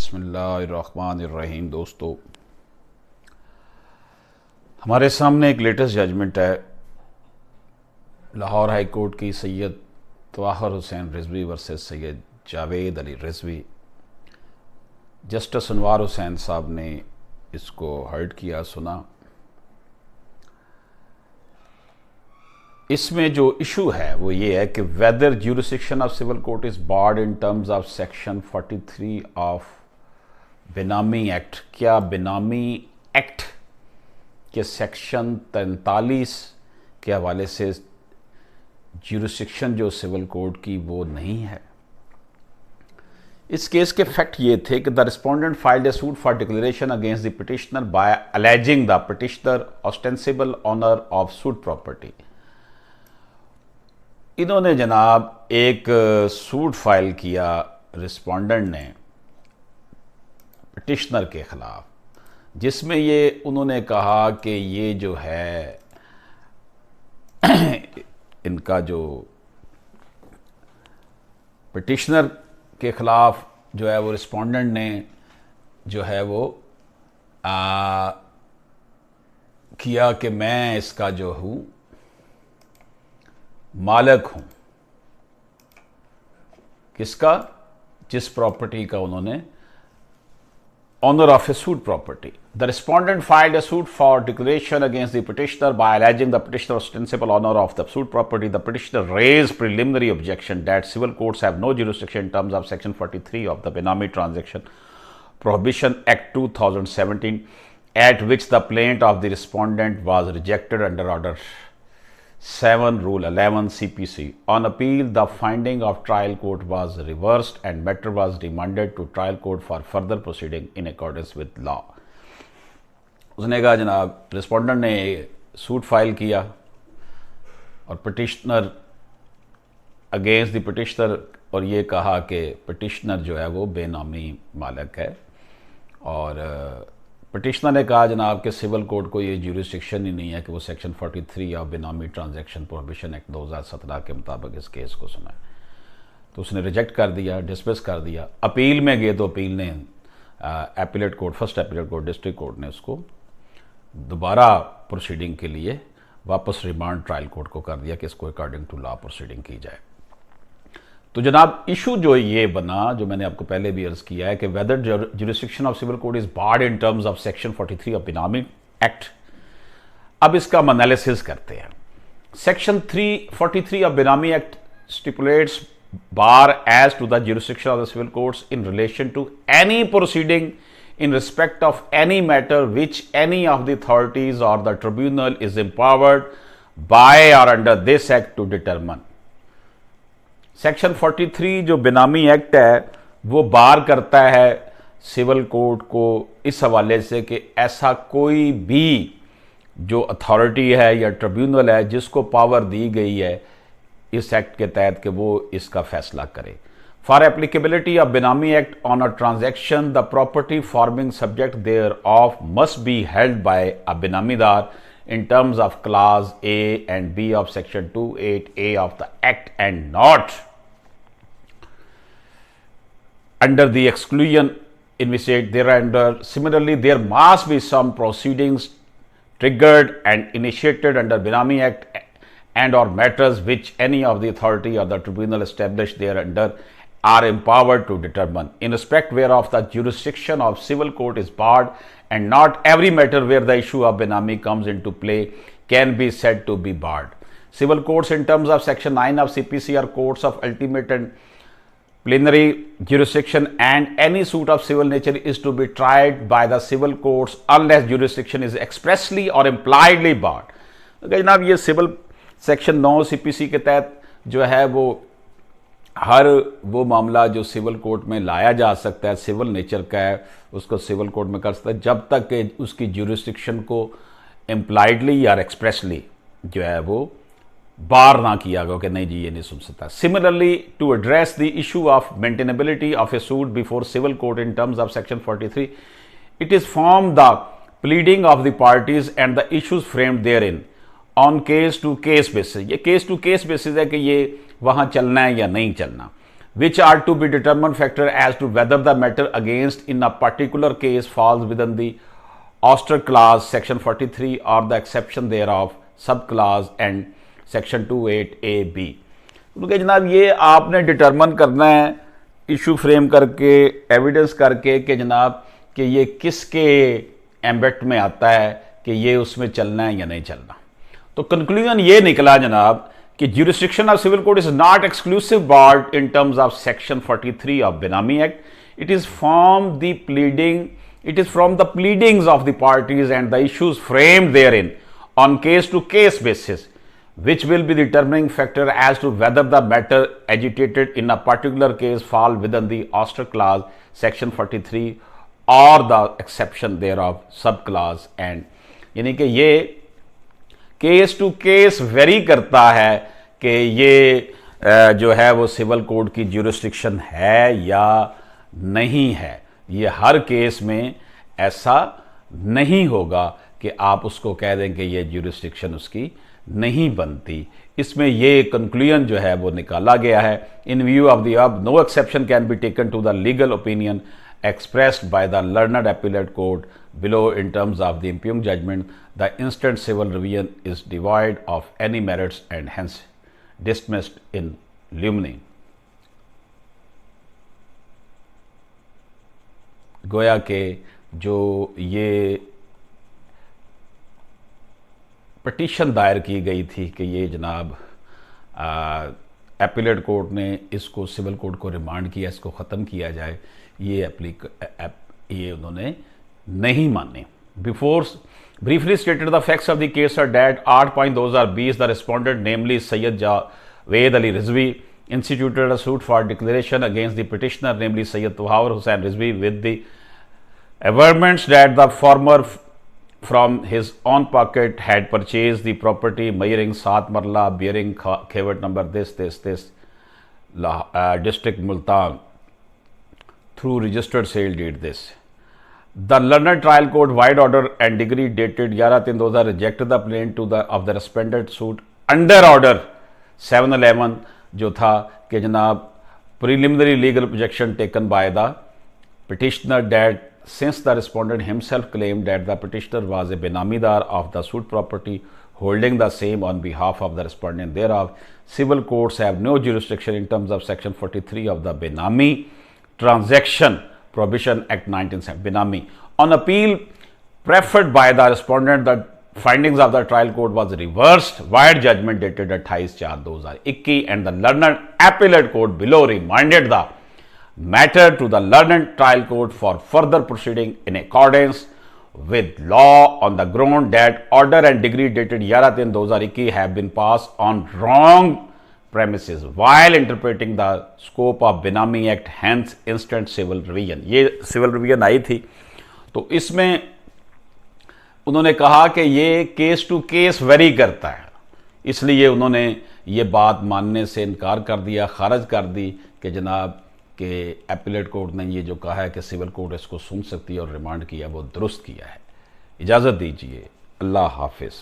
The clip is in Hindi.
बिस्मिल्लाहिर्रहमानिर्रहीम। दोस्तों, हमारे सामने एक लेटेस्ट जजमेंट है लाहौर हाई कोर्ट की सैयद तवाहिर हुसैन रिजवी वर्सेस सैयद जावेद अली रिजवी। जस्टिस अनवार हुसैन साहब ने इसको हर्ड किया, सुना। इसमें जो इशू है वो ये है कि whether jurisdiction of civil court is barred in terms of section 43 of बेनामी एक्ट। क्या बेनामी एक्ट के सेक्शन 43 के हवाले से ज्यूरिसडिक्शन जो सिविल कोर्ट की वो नहीं है। इस केस के फैक्ट ये थे कि the respondent filed a suit for declaration against the petitioner by alleging the petitioner ostensible owner of suit property. इन्होंने जनाब एक सूट फाइल किया रिस्पोंडेंट ने पिटिशनर के खिलाफ, जिसमें ये उन्होंने कहा कि ये जो है इनका जो पिटिशनर के खिलाफ जो है वो रिस्पोंडेंट ने जो है वो किया कि मैं इसका जो हूँ मालिक हूं। किसका? जिस प्रॉपर्टी का उन्होंने owner of a suit property. The respondent filed a suit for declaration against the petitioner by alleging the petitioner ostensible owner of the suit property. The petitioner raise preliminary objection that civil courts have no jurisdiction in terms of section 43 of the benami transaction prohibition act 2017 at which the plaint of the respondent was rejected under order 7 Rule 11 CPC. On appeal, the finding of trial court was reversed and matter was remanded to trial court for further proceeding in accordance with law. उसने कहा जनाब रिस्पोंडेंट ने सूट फाइल किया और पिटिशनर अगेंस्ट द पिटिशनर, और ये कहा कि पिटिशनर जो है वो बेनामी मालिक है। और पिटिशनर ने कहा जनाब कि सिविल कोर्ट को ये ज्यूरिसडिक्शन ही नहीं है कि वो सेक्शन 43 ऑफ बेनामी ट्रांजैक्शन प्रोहिबिशन एक्ट 2017 के मुताबिक इस केस को सुनाए। तो उसने रिजेक्ट कर दिया, डिसमिस कर दिया। अपील में गए तो अपील ने appellate court, first appellate court district court ने उसको दोबारा प्रोसीडिंग के लिए वापस रिमांड ट्रायल कोर्ट को कर दिया कि इसको अकॉर्डिंग टू लॉ प्रोसीडिंग की जाए। तो जनाब इशू जो ये बना, जो मैंने आपको पहले भी अर्ज किया है कि whether jurisdiction of civil court is barred in terms of section 43 of बेनामी एक्ट। अब इसका हम एनालिसिस करते हैं। सेक्शन 343 ऑफ बेनामी act stipulates bar as to the jurisdiction of the civil courts in relation to any proceeding in respect of any matter which any of the authorities or the tribunal is empowered by or under this act to determine। Section 43 जो बेनामी एक्ट है वो बार करता है सिविल कोर्ट को इस हवाले से कि ऐसा कोई भी जो अथॉरिटी है या ट्रिब्यूनल है जिसको पावर दी गई है इस एक्ट के तहत कि वो इसका फैसला करे। फॉर एप्लीकेबिलिटी ऑफ बेनामी act on a transaction the property forming subject thereof must be held by a benamidar in terms of clause A and B of section 28A of the act and not under the exclusion in which thereunder. Similarly, there must be some proceedings triggered and initiated under Benami Act and or matters which any of the authority or the tribunal established thereunder are empowered to determine, in respect whereof the jurisdiction of civil court is barred, and not every matter where the issue of Benami comes into play can be said to be barred. Civil courts in terms of section 9 of CPC are courts of ultimate and plenary jurisdiction, and any suit of civil nature is to be tried by the civil courts unless jurisdiction is expressly or impliedly barred। तो जनाब ये सिविल सेक्शन 9 CPC के तहत जो है वो हर वो मामला जो सिविल कोर्ट में लाया जा सकता है, सिविल नेचर का है, उसको सिविल कोर्ट में कर सकता है जब तक कि उसकी ज्यूरिसडिक्शन को इम्प्लाइडली या एक्सप्रेसली जो है वो बार ना किया गया कि नहीं जी ये नहीं सुन सकता। Similarly to address the issue of maintainability of a suit before civil court in terms of section 43 it is form the pleading of the parties and the issues framed therein on case to case basis. ये केस टू केस बेसिस है कि ये वहां चलना है या नहीं चलना। which are to be determined factor as to whether the matter against in a particular case falls within the Auster clause section 43 or the exception thereof subclause and section 28AB। क्योंकि जनाब ये आपने डिटरमन करना है इशू फ्रेम करके, एविडेंस करके कि जनाब कि ये किसके एम्बेट में आता है कि ये उसमें चलना है या नहीं चलना। तो कंक्लूजन ये निकला जनाब कि jurisdiction of civil court is not exclusive barred in terms of section 43 of Benami Act. It is from the pleadings of the parties and the issues framed therein on case to case basis, which will be the determining factor as to whether the matter agitated in a particular case fall within the Auster clause section 43 or the exception thereof subclause and, यानी कि ये केस टू केस वेरी करता है कि ये जो है वो सिविल कोड की ज्यूरिस्डिक्शन है या नहीं है। ये हर केस में ऐसा नहीं होगा कि आप उसको कह दें कि ये ज्यूरिस्डिक्शन उसकी नहीं बनती। इसमें ये कंक्लूजन जो है वो निकाला गया है। इन व्यू ऑफ द अब no exception can be taken to the legal opinion expressed by the learned appellate court below in terms of the impugned judgment, the instant civil revision is devoid of any merits and hence dismissed in lumine। गोया के जो ये पटिशन दायर की गई थी कि ये जनाब एपीलेट कोर्ट ने इसको सिविल कोर्ट को रिमांड किया, इसको ख़त्म किया जाए, ये उन्होंने नहीं माने। Before briefly stated the facts of the case are that 8.2020 the respondent, namely Sayyid Javed Ali Rizvi, instituted a suit for declaration against the petitioner, namely Sayyid Tawhar Hussain Rizvi, with the averments that the former from his own pocket had purchased the property measuring 7 marla bearing Khewat number this district Multan through registered sale deed this। The London Trial Court wide order and degree dated 11/3/2000 rejected the plaint of the respondent suit under order 711 जो था कि जनाब preliminary legal objection taken by the petitioner that since the respondent himself claimed that the petitioner was a benamidar of the suit property holding the same on behalf of the respondent thereof, civil courts have no jurisdiction in terms of section 43 of the Benami Transaction Prohibition Act 1970 Benami। On appeal preferred by the respondent, the findings of the trial court was reversed wide judgment dated 28/4/2021 and the learned appellate court below remanded the matter to the learned trial court for further proceeding in accordance with law on the ground that order and degree dated 11/3/2021 have been passed on wrong premises while interpreting the scope of Benami Act, hence instant civil revision। ये सिविल रिवीजन आई थी तो इसमें उन्होंने कहा कि ये केस टू केस वेरी करता है, इसलिए उन्होंने ये बात मानने से इनकार कर दिया, खारिज कर दी कि जनाब कि एपीलेट कोर्ट ने ये जो कहा है कि सिविल कोर्ट इसको सुन सकती है और रिमांड किया वो दुरुस्त किया है। इजाज़त दीजिए, अल्लाह हाफिज़।